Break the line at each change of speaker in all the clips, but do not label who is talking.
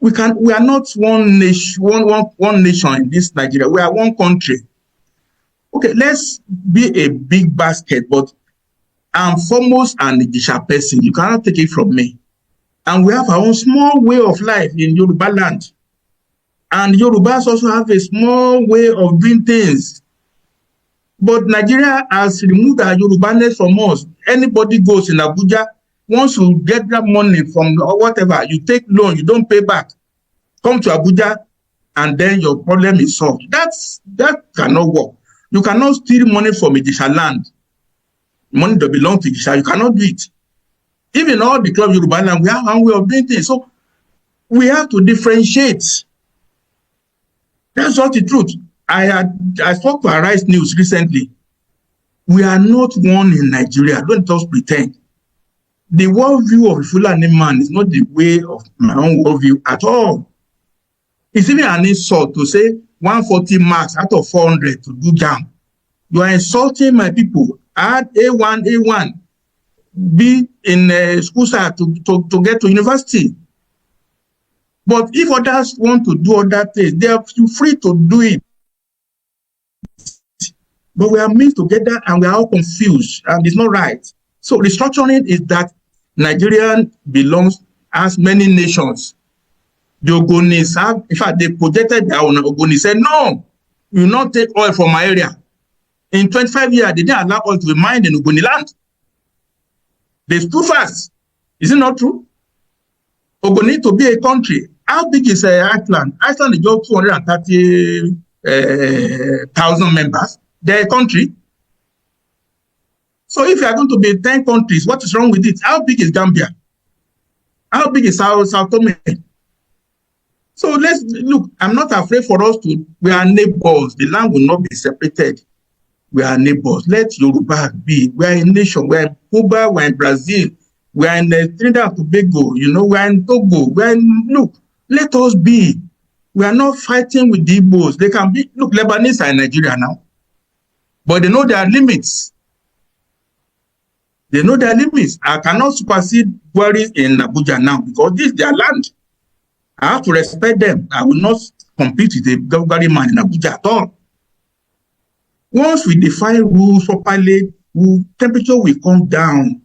We are not one nation, one nation in this Nigeria. We are one country. Okay, let's be a big basket, but I'm foremost an Igisha person. You cannot take it from me. And we have our own small way of life in Yoruba land. And Yorubas also have a small way of doing things. But Nigeria has removed our Yorubaness from us. Anybody goes in Abuja, once you get that money from whatever, you take loan, you don't pay back. Come to Abuja, and then your problem is solved. That cannot work. You cannot steal money from Igisha land. Money that belongs to Igisha, you cannot do it. Even all the club Yoruba land, we have one way of doing things. So we have to differentiate. That's not the truth. I spoke to Arise News recently. We are not one in Nigeria. Don't just pretend. The worldview of a Fulani man is not the way of my own worldview at all. It's even an insult to say 140 marks out of 400 to do JAMB. You are insulting my people. Add A1, be in school side to get to university. But if others want to do other things, they are free to do it. But we are mixed together and we are all confused, and it's not right. So restructuring is that Nigeria belongs as many nations. The Ogonis have, in fact, they projected their own. Ogoni said, no, you will not take oil from my area. In 25 years, they didn't allow oil to be mined in Ogoni land. They stood fast. Is it not true? Ogoni to be a country. How big is Iceland? Iceland is just 230,000 members. They're a country. So if you are going to be 10 countries, what is wrong with it? How big is Gambia? How big is Sao Tome? So let's look. I'm not afraid for us to. We are neighbors. The land will not be separated. We are neighbors. Let Yoruba be. We are a nation. We are in Cuba. We are in Brazil. We are in Trinidad and Tobago. We are in Togo. Look. Let us be. We are not fighting with the Igbos. They can be. Look, Lebanese are in Nigeria now, but they know their limits. They know their limits. I cannot supersede Buhari in Abuja now because this is their land. I have to respect them. I will not compete with a Buhari man in Abuja at all. Once we define rules properly, temperature will come down.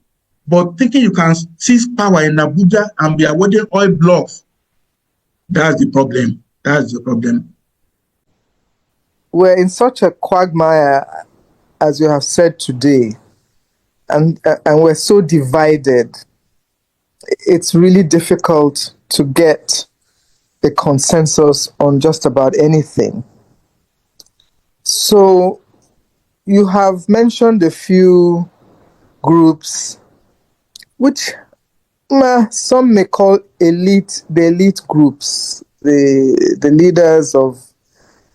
But thinking you can seize power in Abuja and be awarding oil blocks, that's the problem. That's the problem.
We're in such a quagmire, as you have said today, and we're so divided. It's really difficult to get a consensus on just about anything. So you have mentioned a few groups, which some may call the elite groups, the leaders of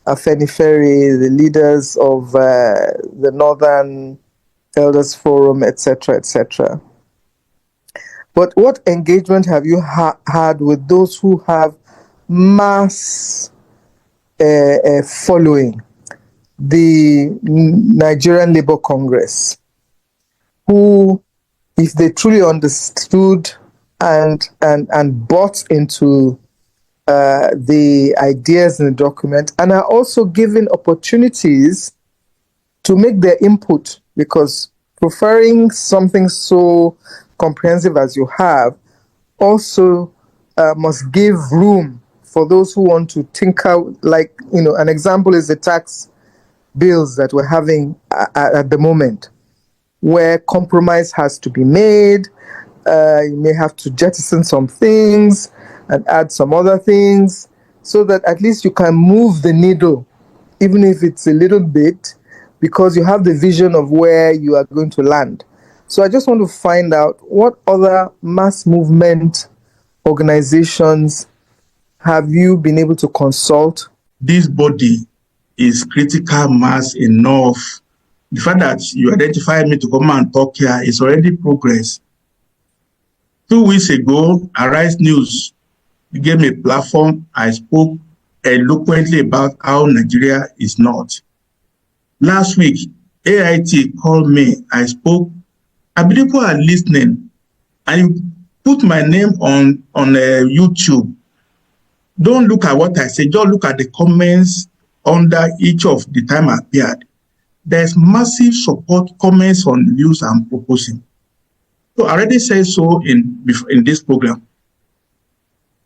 Afenifere, the leaders of the Northern Elders Forum, etc., etc. But what engagement have you had with those who have mass following? The Nigerian Labour Congress, who, if they truly understood and bought into the ideas in the document, and are also given opportunities to make their input, because preferring something so comprehensive as you have also must give room for those who want to tinker. Like, an example is the tax bills that we're having at the moment, where compromise has to be made. You may have to jettison some things and add some other things so that at least you can move the needle, even if it's a little bit, because you have the vision of where you are going to land. So I just want to find out, what other mass movement organizations have you been able to consult?
This body is critical mass enough. The fact that you identified me to come and talk here is already progress. 2 weeks ago, Arise News gave me a platform. I spoke eloquently about how Nigeria is not. Last week, AIT called me. I spoke. I believe people are listening. And you put my name on YouTube. Don't look at what I say, just look at the comments under each of the time I appeared. There's massive support comments on views I'm proposing. So I already said so in this program.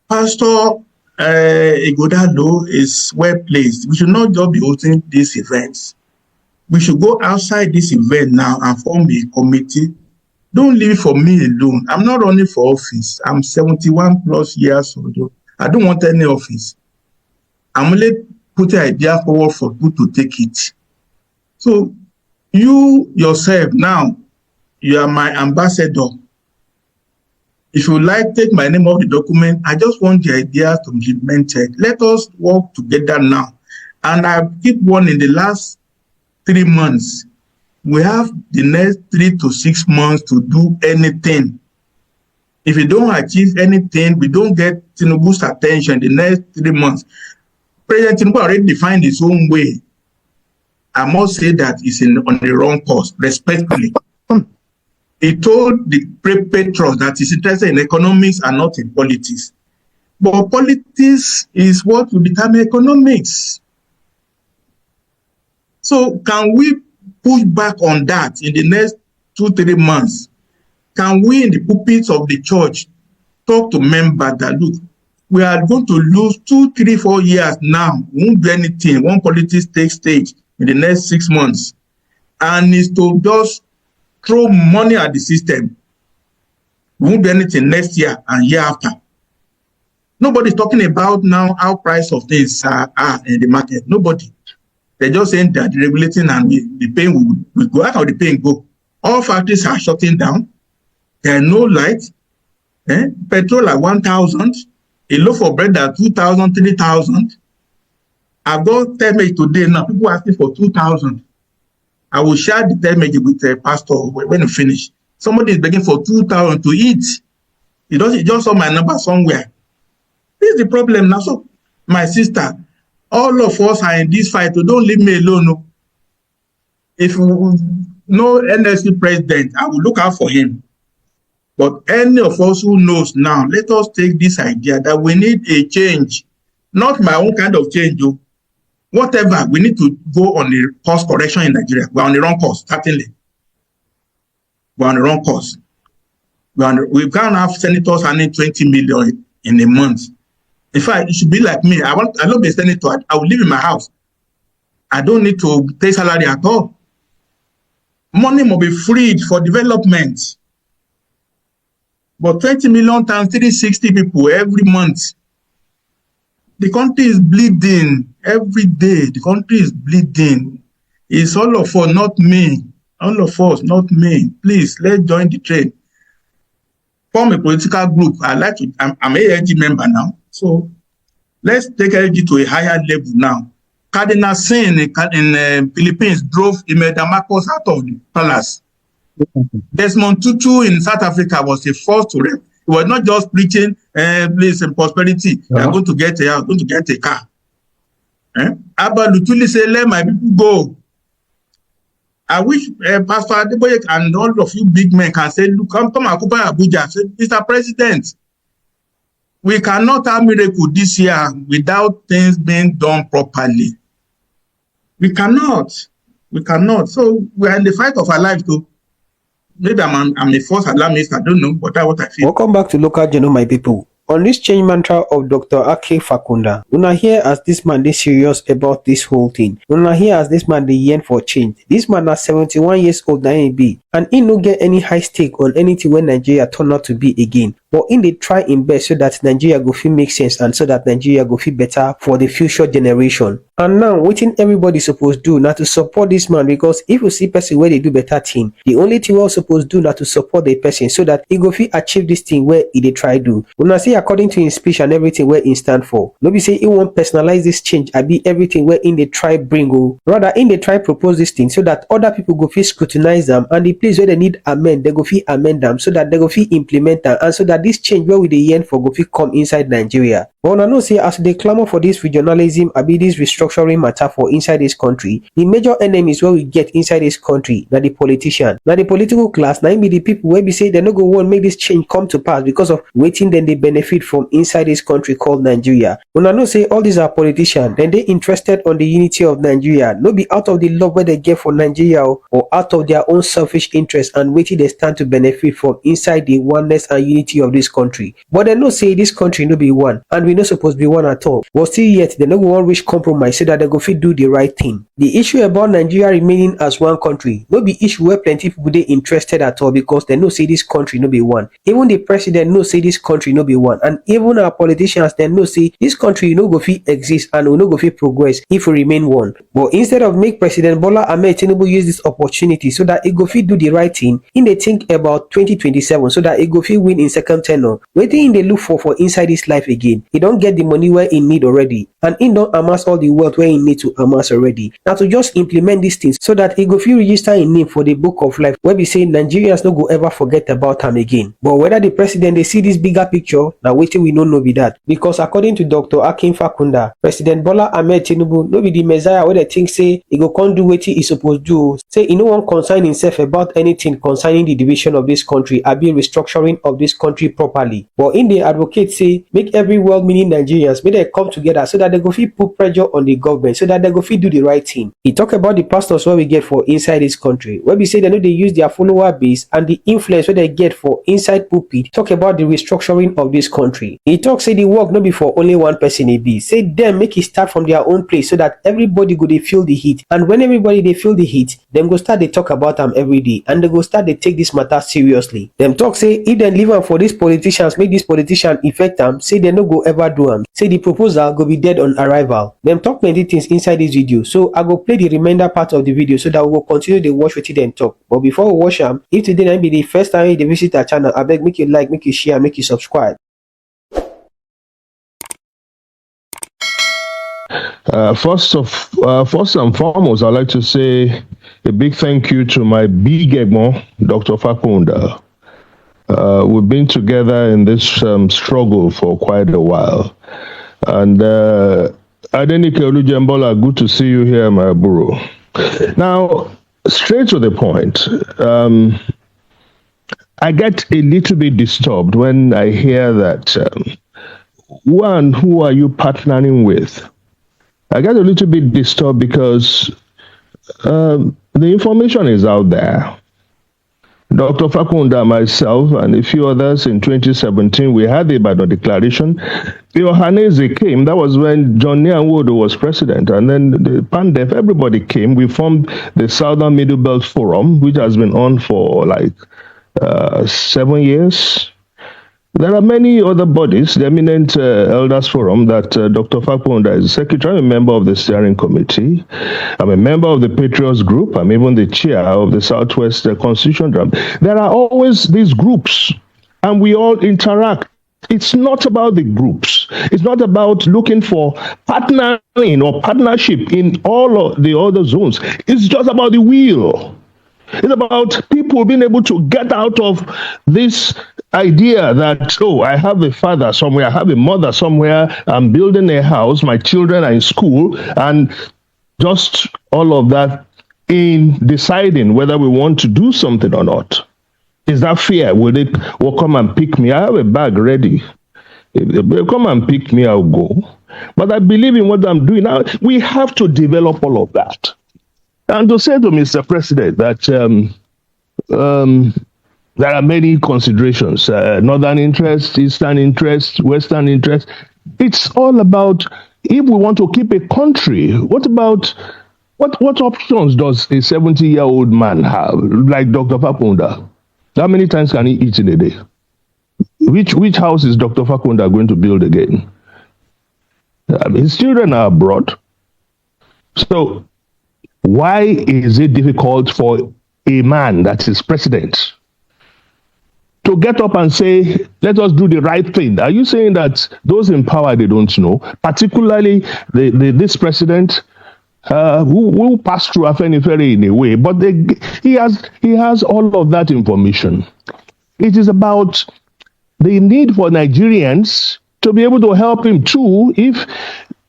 Pastor Igodalo is well placed. We should not just be hosting these events. We should go outside this event now and form a committee. Don't leave it for me alone. I'm not running for office. I'm 71 plus years old. I don't want any office. I'm only putting an idea forward for people to take it. So you yourself now, you are my ambassador. If you like, take my name off the document. I just want the idea to be implemented. Let us work together now. And I keep one in the last 3 months. We have the next 3 to 6 months to do anything. If we don't achieve anything, we don't get Tinubu's attention the next 3 months. President Tinubu already defined his own way. I must say that he's on the wrong course, respectfully. He told the patrons that he's interested in economics and not in politics. But politics is what will determine economics. So can we push back on that in the next 2-3 months? Can we in the pulpits of the church talk to members that, look, we are going to lose 2, 3, 4 years now. We won't do anything. One politics takes stage in the next 6 months. And it's to just throw money at the system. We won't do anything next year and year after. Nobody's talking about now how price of things are in the market. Nobody. They're just saying that the regulating and the pain will go. How can the pain go? All factories are shutting down. There are no lights. Petrol at 1,000. A loaf of bread at 2,000, 3,000. I've got temage today now. People are asking for 2,000. I will share the temage with a pastor when we finish. Somebody is begging for 2,000 to eat. He just saw my number somewhere. This is the problem now. So, my sister, all of us are in this fight. So don't leave me alone. No. If you know NSC president, I will look out for him. But any of us who knows now, let us take this idea that we need a change. Not my own kind of change. Though. Whatever, we need to go on the course correction in Nigeria. We're on the wrong course, certainly. We're on the wrong course. We can't have senators earning 20 million in a month. In fact, it should be like me. I don't be a senator. I will live in my house. I don't need to pay salary at all. Money must be freed for development. But 20 million times 360 people every month. The country is bleeding every day. The country is bleeding. It's all of us, not me. All of us, not me. Please, let's join the train. Form a political group. I'm an ALG member now. So let's take ALG to a higher level now. Cardinal Sin in Philippines drove Imelda Marcos out of the palace. Desmond Tutu in South Africa was the first to rep. He was not just preaching bliss and prosperity. You are going to get a car. Abba Lutuli said, let my people go. I wish Pastor Adeboye and all of you big men can say, look, come occupy Abuja. Say, Mr. President, we cannot have miracle this year without things being done properly. We cannot. So we are in the fight of our life too. Maybe I'm a false alarmist, I don't know, but that's what I feel.
Welcome back to Local Journal, my people. On this change mantra of Dr. Ake Fakunda, una hear as this man is serious about this whole thing. Una hear as this man dey yearn for change. This man is 71 years old na he be, and he no get any high stake on anything when Nigeria turn out to be again. But in they try in best so that Nigeria go feel make sense and so that Nigeria go feel better for the future generation. And now, what everybody supposed do now to support this man, because if you see person where they do better thing, the only thing we supposed do now to support the person so that he go feel achieve this thing where he try do. When I say according to his speech and everything where he stand for, nobody say he won't personalize this change. I be everything where in they try bring rather in they try propose this thing so that other people go feel scrutinize them and the place where they need amend they go feel amend them so that they go feel implement them and so that that this change where we dey yearn for go fit come inside Nigeria. But una know say as they clamor for this regionalism abi this restructuring matter for inside this country, the major enemies where we get inside this country na the politician, na the political class, na im be the people where we say they no go want make this change come to pass because of waiting then they benefit from inside this country called Nigeria. Una know say all these are politicians, then they interested on the unity of Nigeria, no be out of the love where they get for Nigeria or out of their own selfish interest and waiting they stand to benefit from inside the oneness and unity of this country. But they know say this country no be one, and we no supposed to be one at all. But still yet they no go want reach compromise so that they go fit do the right thing. The issue about Nigeria remaining as one country no be issue where plenty people they interested at all because they know say this country no be one. Even the president know say this country no be one, and even our politicians they know say this country no go fit exist and we no go fit progress if we remain one. But instead of make President Bola Ahmed Tinubu use this opportunity so that it go fit do the right thing, in they think about 2027 so that it go fit win in second tenure. Wetin in they look for inside this life again? He don't get the money where he need already, and he don't amass all the wealth where he need to amass already. Now to just implement these things so that he go fit register in name for the book of life where we say Nigerians no go ever forget about him again. But whether the president they see this bigger picture, now waiting we don't know be that. Because according to Dr. Akin Fakunda, President Bola Ahmed Tinubu no be the messiah where they think say he go come do wetin he supposed do. Say he no one concern himself about anything concerning the division of this country or be restructuring of this country properly. But in the advocate say make every well-meaning Nigerians may they come together so that they go fit put pressure on the government so that they go fit do the right thing. He talk about the pastors where we get for inside this country where we say they know they use their follower base and the influence where they get for inside pulpit. Talk about the restructuring of this country. He talk say the work no be for only one person e be. Say them make it start from their own place so that everybody go they feel the heat, and when everybody they feel the heat, them go start they talk about them every day and they go start they take this matter seriously. Them talk say if they leave them for these politicians make this politician affect them, say they no go ever do them. Say the proposal go be dead on arrival. Them talk many things inside this video, so I go play the remainder part of the video so that we will continue to watch with them talk. But before we watch them, if today na be the first time you visit our channel, I beg make you like, make you share, make you subscribe.
First and foremost, I'd like to say a big thank you to my big Egmo, Dr. Fakunda. We've been together in this struggle for quite a while. And Adenike Olujembola, good to see you here, my bro. Now, straight to the point. I get a little bit disturbed when I hear that, one, who are you partnering with? I get a little bit disturbed because the information is out there. Dr. Fakunda, myself, and a few others in 2017, we had the Ibadan Declaration. The Ohanese came. That was when John Nyanwodo was president. And then the Pandef, everybody came. We formed the Southern Middle Belt Forum, which has been on for like 7 years. There are many other bodies, the Eminent Elders Forum, that Dr. Fakunda is secretary, I'm a member of the steering committee. I'm a member of the Patriots group. I'm even the chair of the Southwest Constitution Drum. There are always these groups, and we all interact. It's not about the groups. It's not about looking for partnering or partnership in all of the other zones. It's just about the will. It's about people being able to get out of this idea that, oh, I have a father somewhere, I have a mother somewhere, I'm building a house, my children are in school, and just all of that in deciding whether we want to do something or not. Is that fair? Will come and pick me? I have a bag ready. If they come and pick me, I'll go. But I believe in what I'm doing now. We have to develop all of that. And to say to Mr. President that there are many considerations, northern interest, eastern interest, western interest. It's all about, if we want to keep a country, what options does a 70-year-old man have, like Dr. Fakunda? How many times can he eat in a day? Which house is Dr. Fakunda going to build again? His children are abroad. So why is it difficult for a man that is president to get up and say, let us do the right thing? Are you saying that those in power, they don't know, particularly this president who passed through Afenifere in a way, but he has all of that information. It is about the need for Nigerians to be able to help him too, if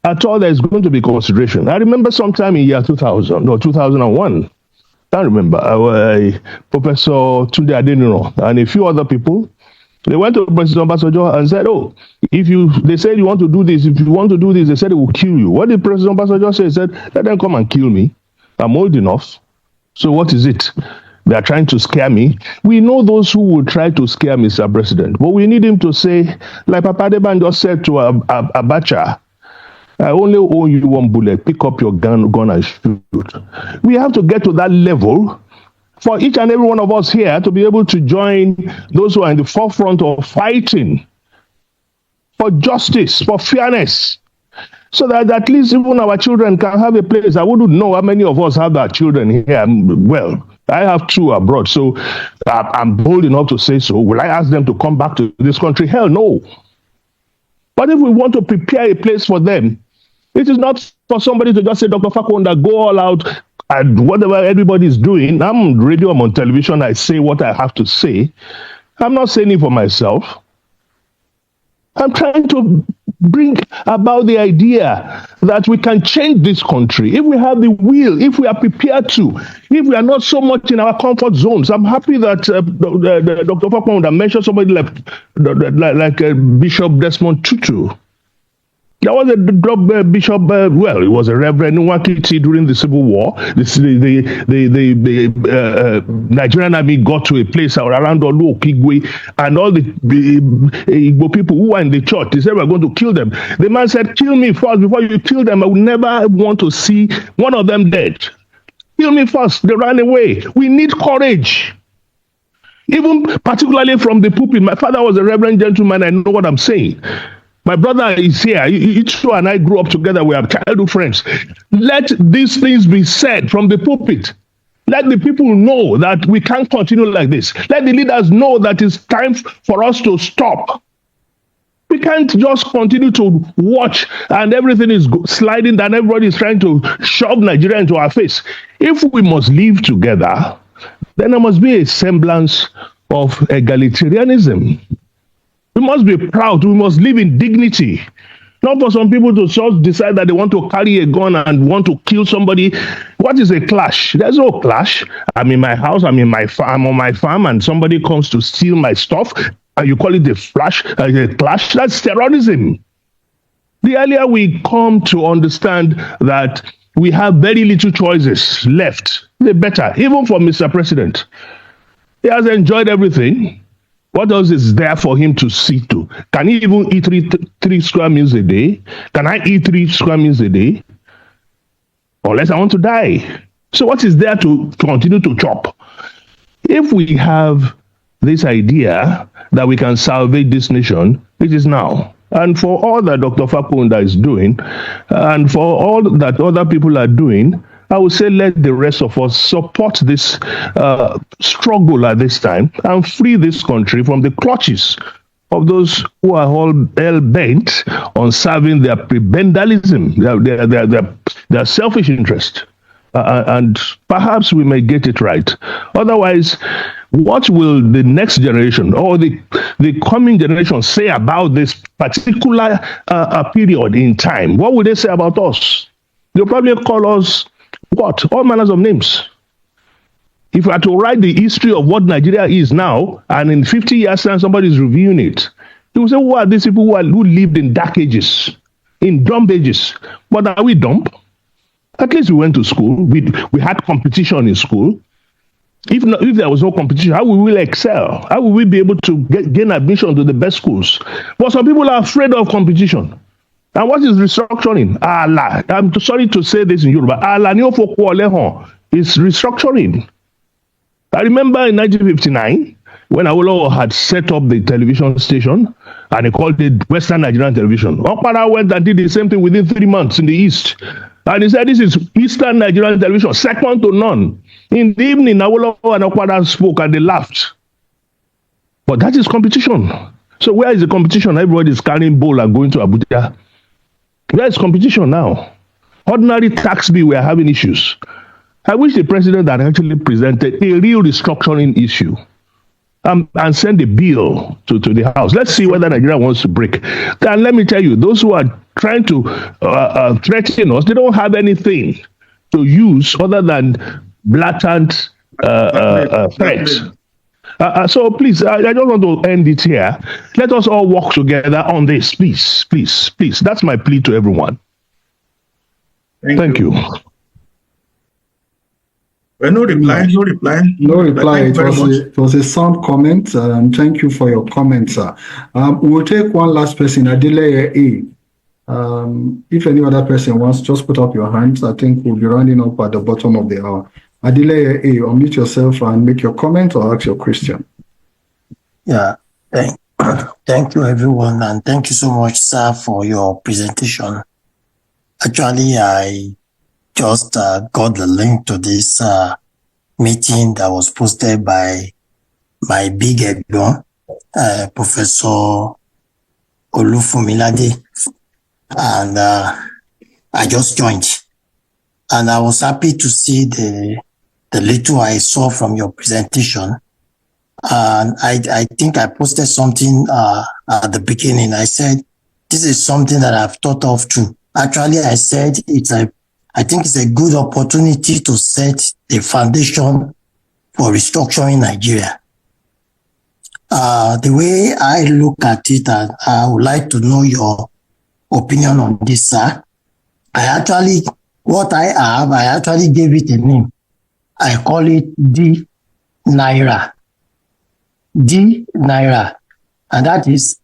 at all there's going to be consideration. I remember sometime in year 2000 or 2001, I remember, Professor Tunde Adeniro and a few other people, they went to President Obasanjo and said, oh, they said you want to do this, if you want to do this, they said it will kill you. What did President Obasanjo say? He said, let them come and kill me. I'm old enough. So what is it? They are trying to scare me. We know those who will try to scare Mr. President, but we need him to say, like Papa Adebanjo said to Abacha, I only owe you one bullet. Pick up your gun and shoot. We have to get to that level for each and every one of us here to be able to join those who are in the forefront of fighting for justice, for fairness, so that at least even our children can have a place. I wouldn't know how many of us have our children here. Well, I have 2 abroad, so I'm bold enough to say so. Will I ask them to come back to this country? Hell no. But if we want to prepare a place for them, it is not for somebody to just say, Dr. Fakunda, go all out and whatever everybody is doing. I'm on radio, I'm on television, I say what I have to say. I'm not saying it for myself. I'm trying to bring about the idea that we can change this country if we have the will, if we are prepared to, if we are not so much in our comfort zones. I'm happy that Dr. Fakunda mentioned somebody like Bishop Desmond Tutu. There was a bishop, well, it was a Reverend Nwakiti during the Civil War. The Nigerian army got to a place around Olu Okigwe, and all the Igbo people who were in the church, they said, we're going to kill them. The man said, kill me first before you kill them. I would never want to see one of them dead. Kill me first. They ran away. We need courage. Even particularly from the pulpit. My father was a reverend gentleman. I know what I'm saying. My brother is here. Ichu and I grew up together. We are childhood friends. Let these things be said from the pulpit. Let the people know that we can't continue like this. Let the leaders know that it's time for us to stop. We can't just continue to watch and everything is sliding down. Everybody is trying to shove Nigeria into our face. If we must live together, then there must be a semblance of egalitarianism. We must be proud. We must live in dignity. Not for some people to just decide that they want to carry a gun and want to kill somebody. What is a clash? There's no clash. I'm in my house. I'm on my farm, and somebody comes to steal my stuff. And you call it a clash? That's terrorism. The earlier we come to understand that we have very little choices left, the better. Even for Mr. President, he has enjoyed everything. What else is there for him to see to? Can he even eat three square meals a day? Can I eat 3 square meals a day? Unless I want to die. So what is there to continue to chop? If we have this idea that we can salvage this nation, it is now. And for all that Dr. Fakunda is doing, and for all that other people are doing, I would say let the rest of us support this struggle at this time and free this country from the clutches of those who are all hell-bent on serving their prebendalism, their selfish interest. And perhaps we may get it right. Otherwise, what will the next generation or the coming generation say about this particular period in time? What will they say about us? They'll probably call us what? All manners of names. If we are to write the history of what Nigeria is now, and in 50 years' time somebody is reviewing it, they will say, who are these people who lived in dark ages, in dumb ages? But are we dumb? At least we went to school. We had competition in school. If there was no competition, how will we excel? How will we be able to gain admission to the best schools? But some people are afraid of competition. And what is restructuring? Allah. I'm sorry to say this in Yoruba. Allah is restructuring. I remember in 1959, when Awolowo had set up the television station, and he called it Western Nigerian Television. Okpara went and did the same thing within 3 months in the East. And he said, this is Eastern Nigerian Television, second to none. In the evening, Awolowo and Okpara spoke and they laughed. But that is competition. So where is the competition? Everybody is carrying bowl and going to Abuja. Where is competition now? Ordinary tax bill, we are having issues. I wish the president had actually presented a real restructuring issue. and send a bill to the House. Let's see whether Nigeria wants to break. And let me tell you, those who are trying to threaten us, they don't have anything to use other than blatant threats. So please, I don't want to end it here. Let us all work together on this, please, please, please. That's my plea to everyone. Thank you.
Well, no reply.
It was a sound comment. Thank you for your comment, sir. We'll take one last person, Adelaide A. If any other person wants, just put up your hands. I think we'll be rounding up at the bottom of the hour. Adelaide A, unmute yourself and make your comment or ask your question.
Yeah, thank you, everyone, and thank you so much, sir, for your presentation. Actually, I just got the link to this meeting that was posted by my big Egbon, Professor Olufumilade, and I just joined. And I was happy to see the little I saw from your presentation. And I think I posted something at the beginning. I said, this is something that I've thought of too. Actually, I said I think it's a good opportunity to set the foundation for restructuring Nigeria. The way I look at it, and I would like to know your opinion on this, sir. I actually gave it a name. I call it D-Naira. D-Naira. And that is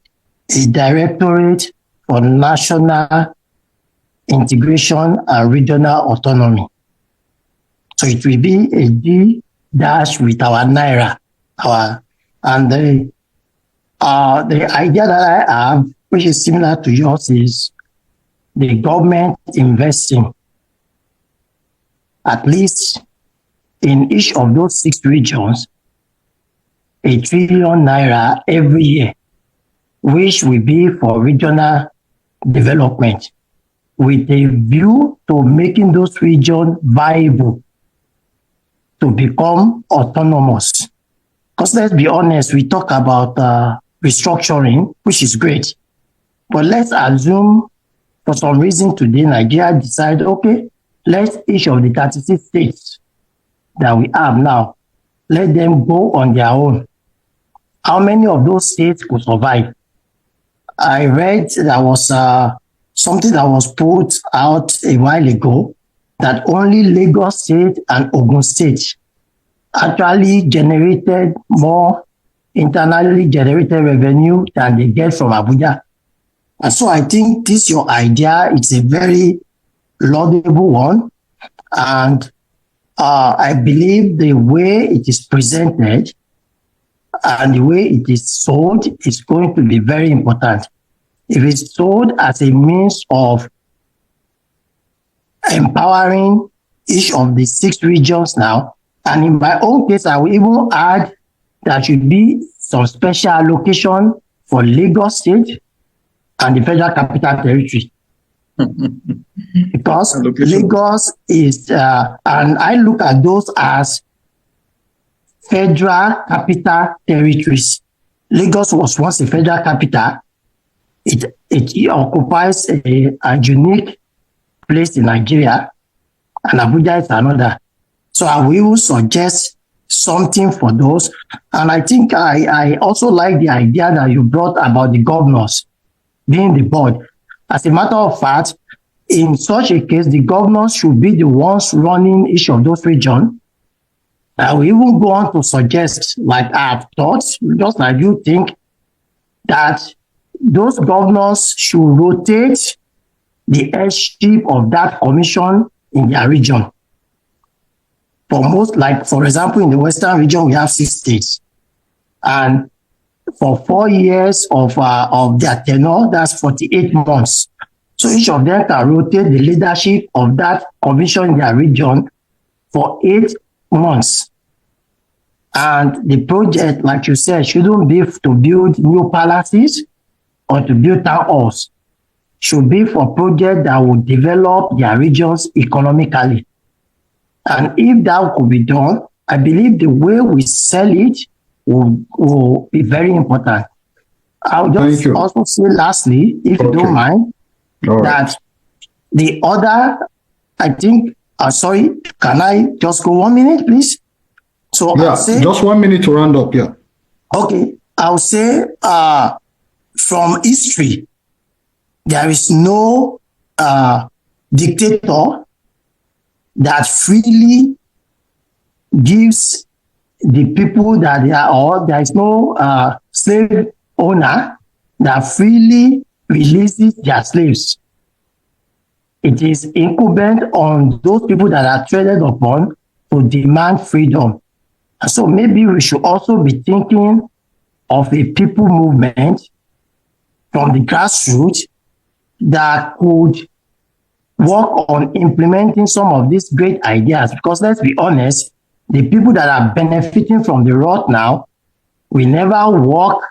a Directorate for National Integration and Regional Autonomy. So it will be a D dash with our Naira. And the idea that I have, which is similar to yours, is the government investing at least in each of those 6 regions, ₦1 trillion every year, which will be for regional development, with a view to making those regions viable to become autonomous. Because let's be honest, we talk about restructuring, which is great. But let's assume for some reason today, Nigeria decide, okay, let each of the 36 states that we have now, let them go on their own. How many of those states could survive? I read there was something that was put out a while ago that only Lagos State and Ogun State actually generated more internally generated revenue than they get from Abuja. And so I think this your idea, it's a very laudable one. And I believe the way it is presented and the way it is sold is going to be very important. If it's sold as a means of empowering each of the 6 regions now, and in my own case, I will even add there should be some special allocation for Lagos State and the Federal Capital Territory. Because Lagos is, and I look at those as Federal Capital Territories. Lagos was once a federal capital. It occupies a unique place in Nigeria, and Abuja is another. So I will suggest something for those. And I think I also like the idea that you brought about the governors being the board. As a matter of fact, in such a case, the governors should be the ones running each of those regions. I will even go on to suggest, like I have thought, just like you think, that those governors should rotate the headship of that commission in their region. For most, like for example, in the Western region, we have 6 states. And for 4 years of their tenure, that's 48 months. So each of them can rotate the leadership of that commission in their region for 8 months. And the project, like you said, shouldn't be to build new palaces or to build town halls. Should be for projects that will develop their regions economically. And if that could be done, I believe the way we sell it will be very important. I'll
Thank
just
you.
also say lastly, if you
Okay.
don't mind,
All right.
that the other, I think, sorry, can I just go 1 minute, please? So
Yeah,
I'll say,
just 1 minute to round up. Yeah.
okay, I'll say from history, there is no dictator that freely gives the people that they are, or there is no slave owner that freely releases their slaves. It is incumbent on those people that are traded upon to demand freedom. And so maybe we should also be thinking of a people movement from the grassroots that could work on implementing some of these great ideas. Because let's be honest, the people that are benefiting from the rot now will never work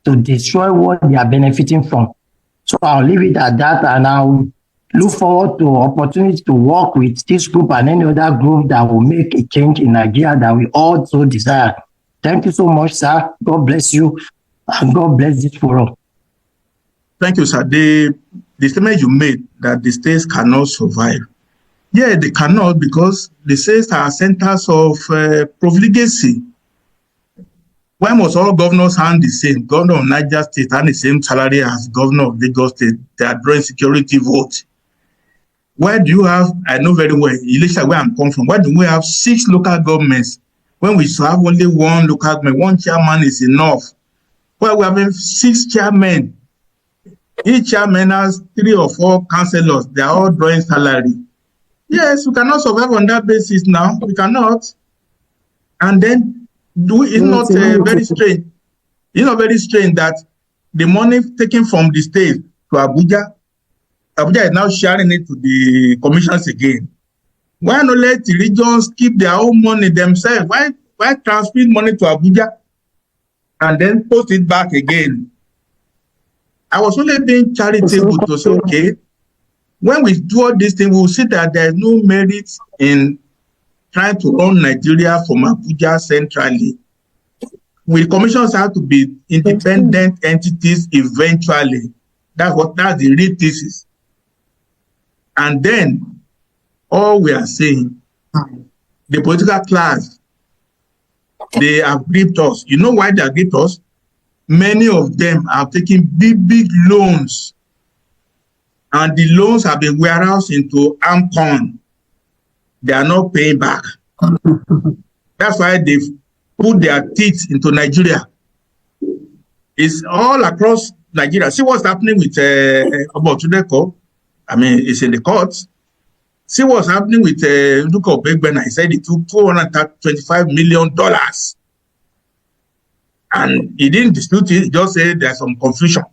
to destroy what they are benefiting from. So I'll leave it at that, and I'll look forward to opportunity to work with this group and any other group that will make a change in Nigeria that we all so desire. Thank you so much, sir. God bless you, and God bless this forum.
Thank you, sir. The statement you made that the states cannot survive. Yeah, they cannot, because the states are centers of profligacy. Why must all governors earn the same? Governor of Niger State earn the same salary as governor of Lagos State. They are drawing security vote. Why do you have, I know very well, Legislature where I'm come from, why do we have 6 local governments when we should have only 1 local government? 1 chairman is enough. Why we having 6 chairmen? Each chairman has 3 or 4 councillors. They are all drawing salary. Yes, we cannot survive on that basis now. We cannot. And then, it's not very strange. It's not very strange that the money taken from the state to Abuja is now sharing it to the commissions again. Why not let the regions keep their own money themselves? Why transfer money to Abuja and then post it back again? I was only being charitable to say, okay, when we do all these things, we will see that there is no merit in trying to run Nigeria from Abuja centrally. Commissions have to be independent entities eventually. That's the real thesis. And then, all we are saying, the political class, they have gripped us. You know why they have gripped us? Many of them are taking big loans, and the loans have been warehoused into AMCON. They are not paying back. That's why they've put their teeth into Nigeria. It's all across Nigeria. See what's happening with Obotudeko. I mean, it's in the courts. See what's happening with Nduka Obegbena. He said he took $225 million. And he didn't dispute it, he just said there's some confusion.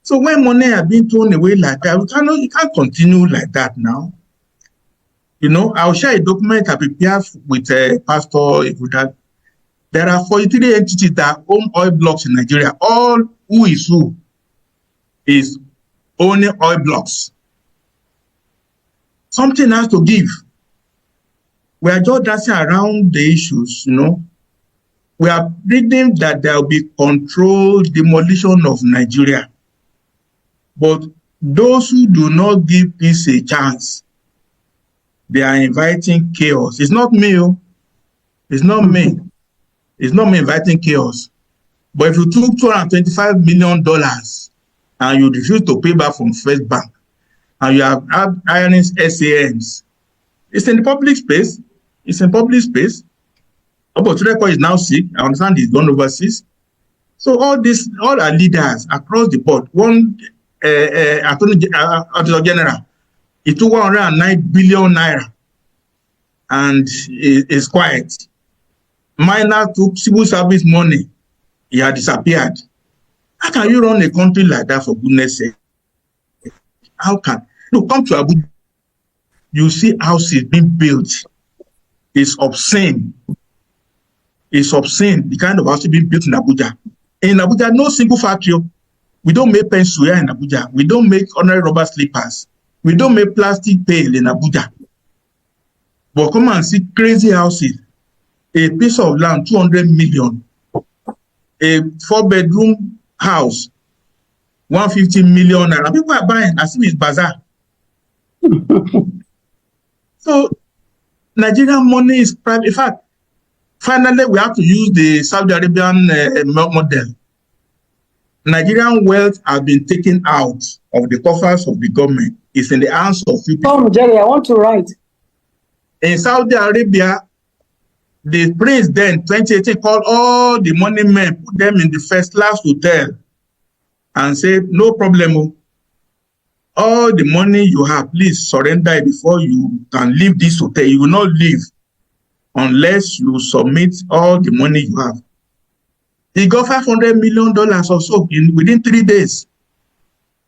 So when money are being thrown away like that, you can't continue like that now. You know, I'll share a document I prepared with Pastor Iguda. There are 43 entities that own oil blocks in Nigeria. All who is owning oil blocks. Something has to give. We are just dancing around the issues, you know. We are reading that there will be controlled demolition of Nigeria. But those who do not give peace a chance, they are inviting chaos. It's not me. It's not me. It's not me inviting chaos. But if you took $225 million and you refuse to pay back from First Bank, and you have ironing SANs, it's in the public space. It's in public space. Obotureko is now sick. I understand he's gone overseas. So all our leaders across the board, one Attorney General, he took 109 billion naira and is quiet. Minor took civil service money. He had disappeared. How can you run a country like that, for goodness sake? How can? Look, come to Abuja. You see houses being built. It's obscene. It's obscene, the kind of house being built in Abuja. In Abuja, no single factory. We don't make pencil here in Abuja. We don't make ordinary rubber slippers. We don't make plastic pail in Abuja. But come and see crazy houses. a piece of land, 200 million, a 4-bedroom house, 150 million naira. People are buying as if it's bazaar. So Nigerian money is private. In fact, finally, we have to use the Saudi Arabian model. Nigerian wealth has been taken out of the coffers of the government. It's in the hands of few people.
Tom, Jerry, I want to write.
In Saudi Arabia, the prince then, 2018, called all the money men, put them in the first class hotel and said, no problem. All the money you have, please surrender it before you can leave this hotel. You will not leave unless you submit all the money you have. He got $500 million or so within 3 days.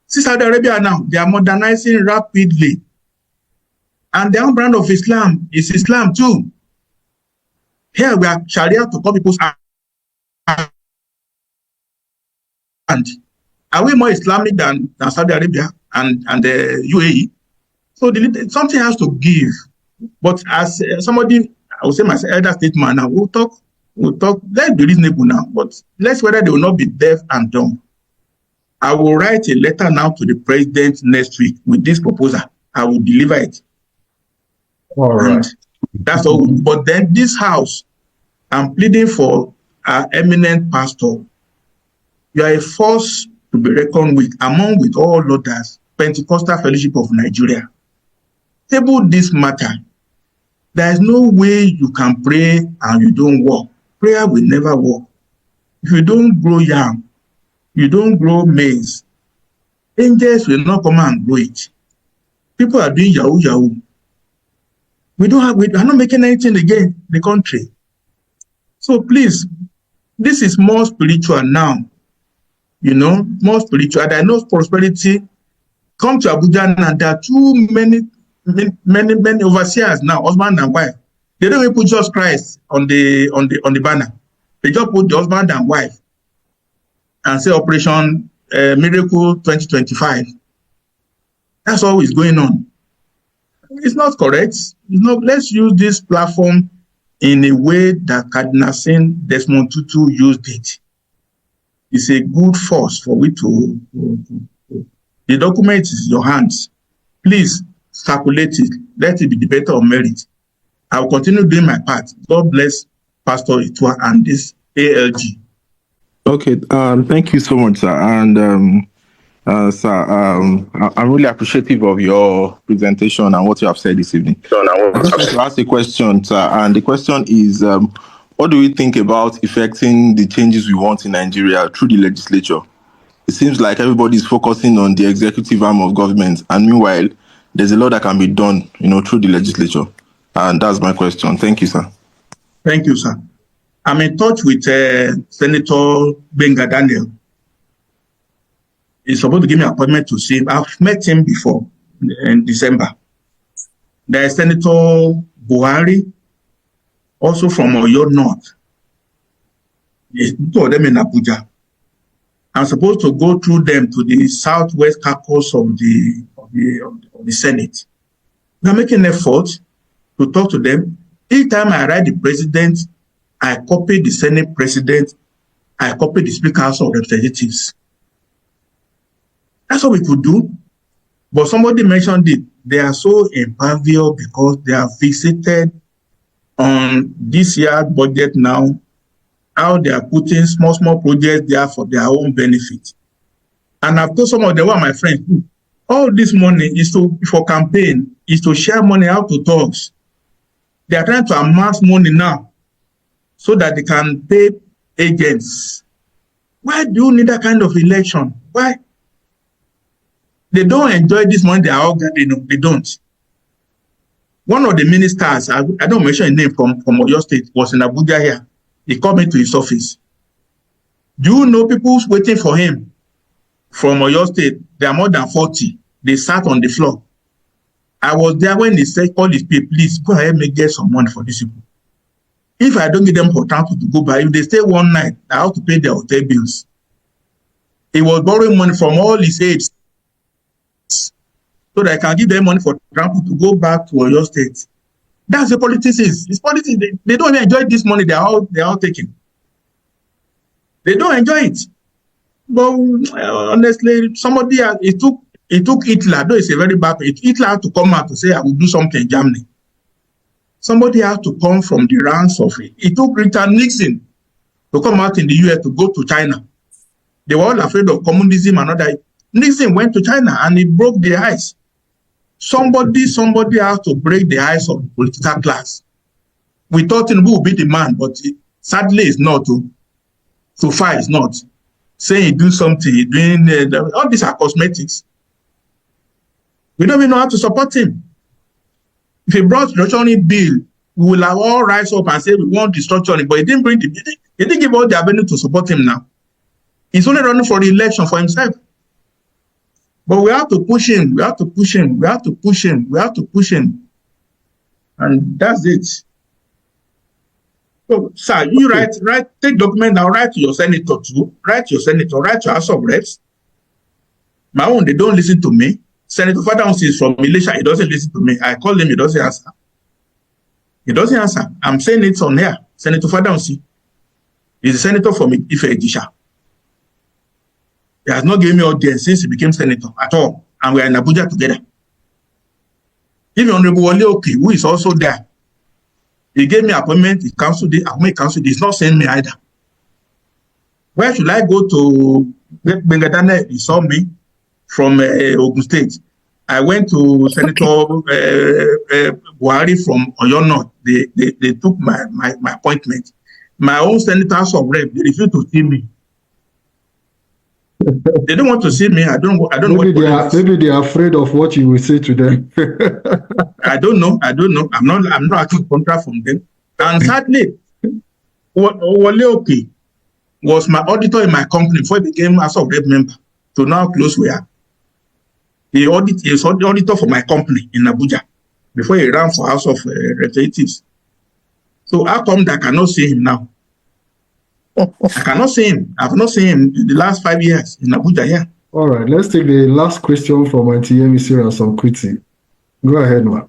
See Saudi Arabia now, they are modernizing rapidly. And their own brand of Islam is Islam too. Here we are Sharia to call people's hand. Are we more Islamic than Saudi Arabia and the UAE? So something has to give. But as somebody, I would say my elder statesman now, we'll talk, let's be reasonable now, but let's whether they will not be deaf and dumb. I will write a letter now to the president next week with this proposal. I will deliver it.
All right.
And that's all. But then this house, I'm pleading for our eminent pastor. You are a force to be reckoned with among with all others, Pentecostal Fellowship of Nigeria. Table this matter. There is no way you can pray and you don't work. Prayer will never work. If you don't grow yam, you don't grow maize, angels will not come and grow it. People are doing yahoo yahoo. We are not making anything again in the country. So please, this is more spiritual now. You know, more spiritual. There is no prosperity. Come to Abuja and there are too many overseers now, husband and wife. They don't even put Jesus Christ on the banner. They just put the husband and wife and say Operation Miracle 2025. That's all is going on. It's not correct. Let's use this platform in a way that Cardinal Saint Desmond Tutu used it. It's a good force for we to the document is in your hands. Please circulate it. Let it be debated on merit. I will continue doing my part. God bless Pastor Itua and this ALG.
Okay, thank you so much, sir. And sir, I'm really appreciative of your presentation and what you have said this evening. I just want to ask a question, sir, and the question is, what do we think about effecting the changes we want in Nigeria through the legislature? It seems like everybody is focusing on the executive arm of government, and meanwhile, there's a lot that can be done, through the legislature. And that's my question. Thank you, sir.
Thank you, sir. I'm in touch with Senator Benga Daniel. He's supposed to give me an appointment to see him. I've met him before in December. There is Senator Buhari, also from Oyo North. There's two of them in Abuja. I'm supposed to go through them to the southwest caucus of the Senate. We're making an effort to talk to them. Each time I write the president, I copy the Senate president, I copy the Speaker House of Representatives. That's what we could do. But somebody mentioned it. They are so impervious because they are fixated on this year's budget now, how they are putting small projects there for their own benefit. And I've told some of them, my friends, all this money is for campaign, is to share money out to thugs. They are trying to amass money now so that they can pay agents. Why do you need that kind of election? Why? They don't enjoy this money they are all getting. They don't. One of the ministers, I don't mention his name, from Oyo State, was in Abuja here. He called me to his office. Do you know people waiting for him from Oyo State? There are more than 40. They sat on the floor. I was there when he said, call his people, please go ahead and get some money for these people. If I don't give them for transport to go by, if they stay one night, I have to pay their hotel bills. He was borrowing money from all his aides so that I can give them money for transport to go back to Oyo State. That's the politics is. It's politics. They don't even enjoy this money. They're all taking. They don't enjoy it. But honestly, it took Hitler, though it's a very bad. Hitler had to come out to say, I will do something in Germany. Somebody had to come from the ranks of it. It took Richard Nixon to come out in the US to go to China. They were all afraid of communism and other. Nixon went to China and he broke the ice. Somebody has to break the ice of the political class. We thought Tinubu would be the man, but sadly it's not. So far it's not. Saying he do something, he doing all these are cosmetics. We don't even know how to support him. If he brought restructuring bill, we will have all rise up and say we want restructuring, but he didn't bring he didn't give all the avenue to support him now. He's only running for the election for himself. But we have to push him, we have to push him, we have to push him, we have to push him. And that's it. So, sir, you take document now, write to your senator too, write to your House of Reps. My own, they don't listen to me. Senator Fadonsi is from Malaysia, he doesn't listen to me. I call him, he doesn't answer. He doesn't answer. I'm saying it on here. Senator Fadonsi is a senator from Ife Edisha. He has not given me audience since he became senator at all. And we are in Abuja together. Even Honorable Wale Oke, who is also there, he gave me appointment, he cancelled it, he's not saying me either. Where should I go to Bengadane? He saw me from Ogun State. I went to Senator Buhari from Oyo North. They took my appointment. My own senators of rep, they refused to see me. They don't want to see me. I don't know.
Maybe they are afraid of what you will say to them.
I don't know. I'm not asking contract from them. And sadly, Wale Oke was my auditor in my company before he became House of Rep member. So now close we are. He was the auditor for my company in Abuja before he ran for House of Representatives. So how come that I cannot see him now? I cannot see him. I've not seen him in the last 5 years in Abuja here.
All right, let's take the last question from Antiyemi Sira Sonkwiti. Go ahead, ma.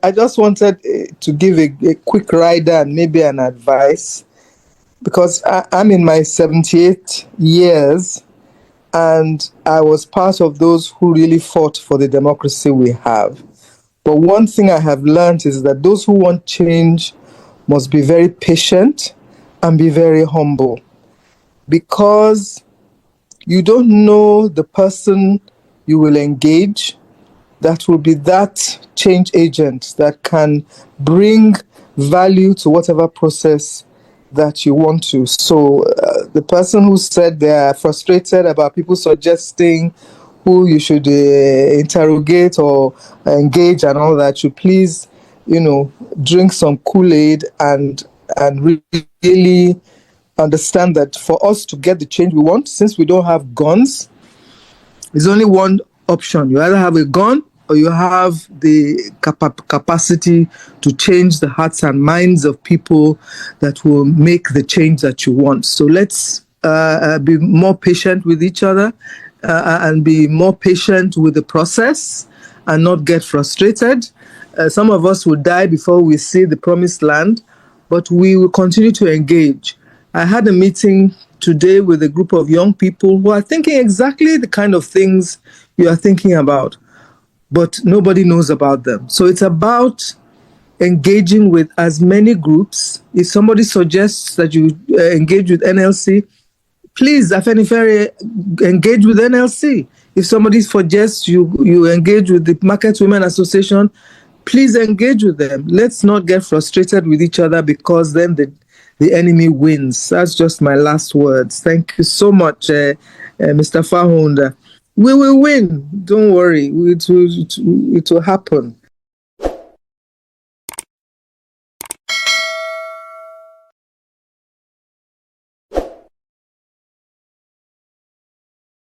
I just wanted to give a quick rider and maybe an advice, because I'm in my 78 years and I was part of those who really fought for the democracy we have. But one thing I have learned is that those who want change must be very patient and be very humble, because you don't know the person you will engage that will be that change agent that can bring value to whatever process that you want to. So the person who said they are frustrated about people suggesting who you should interrogate or engage and all that, should please, drink some Kool-Aid and really understand that for us to get the change we want, since we don't have guns, there's only one option. You either have a gun or you have the capacity to change the hearts and minds of people that will make the change that you want. So let's be more patient with each other. And be more patient with the process and not get frustrated. Some of us will die before we see the promised land, but we will continue to engage. I had a meeting today with a group of young people who are thinking exactly the kind of things you are thinking about, but nobody knows about them. So it's about engaging with as many groups. If somebody suggests that you engage with NLC, please, Afenifere, engage with NLC. If somebody suggests you engage with the Market Women Association, please engage with them. Let's not get frustrated with each other, because then the enemy wins. That's just my last words. Thank you so much, Mr. Fahunda. We will win. Don't worry. It will happen.